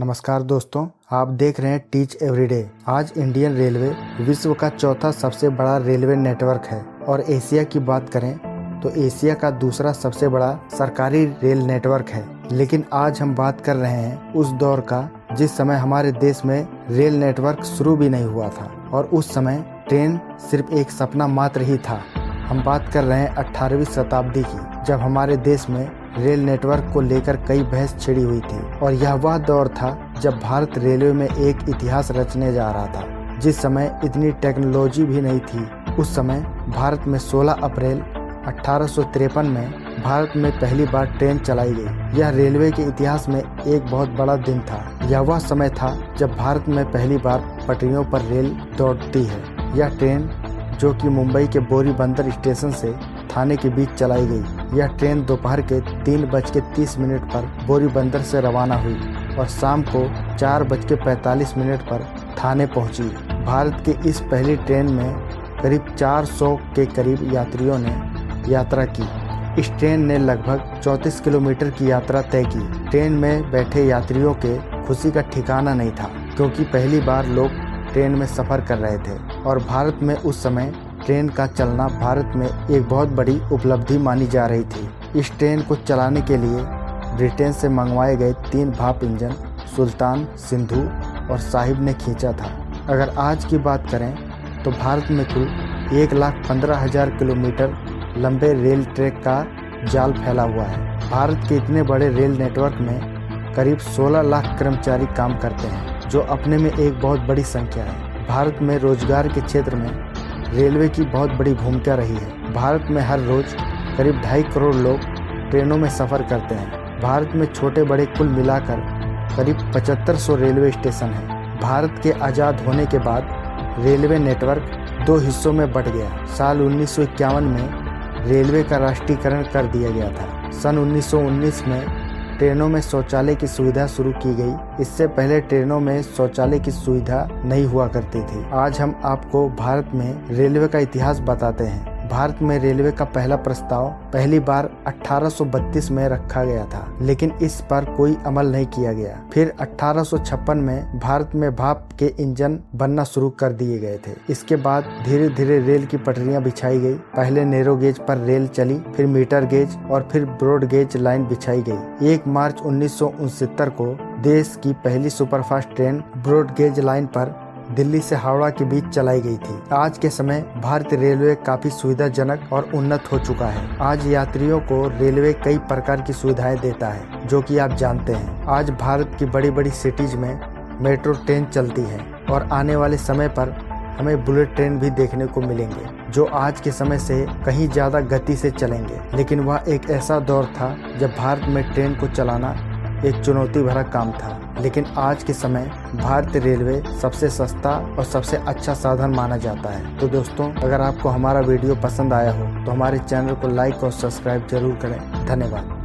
नमस्कार दोस्तों, आप देख रहे हैं टीच एवरीडे। आज इंडियन रेलवे विश्व का चौथा सबसे बड़ा रेलवे नेटवर्क है और एशिया की बात करें तो एशिया का दूसरा सबसे बड़ा सरकारी रेल नेटवर्क है। लेकिन आज हम बात कर रहे हैं उस दौर का जिस समय हमारे देश में रेल नेटवर्क शुरू भी नहीं हुआ था और उस समय ट्रेन सिर्फ एक सपना मात्र ही था। हम बात कर रहे हैं 18वीं शताब्दी की, जब हमारे देश में रेल नेटवर्क को लेकर कई बहस छिड़ी हुई थी और यह वह दौर था जब भारत रेलवे में एक इतिहास रचने जा रहा था। जिस समय इतनी टेक्नोलॉजी भी नहीं थी, उस समय भारत में 16 अप्रैल 1853 में भारत में पहली बार ट्रेन चलाई गई। यह रेलवे के इतिहास में एक बहुत बड़ा दिन था। यह वह समय था जब भारत में पहली बार पटरियों पर रेल दौड़ती है। यह ट्रेन जो कि मुंबई के बोरी बंदर स्टेशन से थाने के बीच चलाई गई। यह ट्रेन दोपहर के 3:30 पर बोरी बंदर से रवाना हुई और शाम को 4:45 पर थाने पहुंची। भारत की इस पहली ट्रेन में करीब 400 के करीब यात्रियों ने यात्रा की। इस ट्रेन ने लगभग 34 किलोमीटर की यात्रा तय की। ट्रेन में बैठे यात्रियों के खुशी का ठिकाना नहीं था, क्योंकि पहली बार लोग ट्रेन में सफ़र कर रहे थे और भारत में उस समय ट्रेन का चलना भारत में एक बहुत बड़ी उपलब्धि मानी जा रही थी। इस ट्रेन को चलाने के लिए ब्रिटेन से मंगवाए गए 3 भाप इंजन सुल्तान, सिंधु और साहिब ने खींचा था। अगर आज की बात करें तो भारत में कुल 1,15,000 किलोमीटर लंबे रेल ट्रैक का जाल फैला हुआ है। भारत के इतने बड़े रेल नेटवर्क में करीब 16 लाख कर्मचारी काम करते हैं, जो अपने में एक बहुत बड़ी संख्या है। भारत में रोजगार के क्षेत्र में रेलवे की बहुत बड़ी भूमिका रही है। भारत में हर रोज करीब 2.5 करोड़ लोग ट्रेनों में सफ़र करते हैं। भारत में छोटे बड़े कुल मिलाकर करीब 7500 रेलवे स्टेशन हैं। भारत के आज़ाद होने के बाद रेलवे नेटवर्क 2 हिस्सों में बंट गया। साल 1951 में रेलवे का राष्ट्रीयकरण कर दिया गया था। सन 1919 में ट्रेनों में शौचालय की सुविधा शुरू की गई। इससे पहले ट्रेनों में शौचालय की सुविधा नहीं हुआ करती थी। आज हम आपको भारत में रेलवे का इतिहास बताते हैं। भारत में रेलवे का पहला प्रस्ताव पहली बार 1832 में रखा गया था, लेकिन इस पर कोई अमल नहीं किया गया। फिर 1856 में भारत में भाप के इंजन बनना शुरू कर दिए गए थे। इसके बाद धीरे धीरे रेल की पटरियां बिछाई गई। पहले नैरो गेज पर रेल चली, फिर मीटर गेज और फिर ब्रॉड गेज लाइन बिछाई गई। 1 मार्च 1969 को देश की पहली superfast train broad gauge line पर दिल्ली से हावड़ा के बीच चलाई गई थी। आज के समय भारतीय रेलवे काफी सुविधाजनक और उन्नत हो चुका है। आज यात्रियों को रेलवे कई प्रकार की सुविधाएं देता है, जो कि आप जानते हैं। आज भारत की बड़ी बड़ी सिटीज में मेट्रो ट्रेन चलती है और आने वाले समय पर हमें बुलेट ट्रेन भी देखने को मिलेंगे, जो आज के समय से कहीं ज्यादा गति से चलेंगे। लेकिन वह एक ऐसा दौर था जब भारत में ट्रेन को चलाना एक चुनौती भरा काम था। लेकिन आज के समय भारतीय रेलवे सबसे सस्ता और सबसे अच्छा साधन माना जाता है। तो दोस्तों, अगर आपको हमारा वीडियो पसंद आया हो तो हमारे चैनल को लाइक और सब्सक्राइब जरूर करें। धन्यवाद।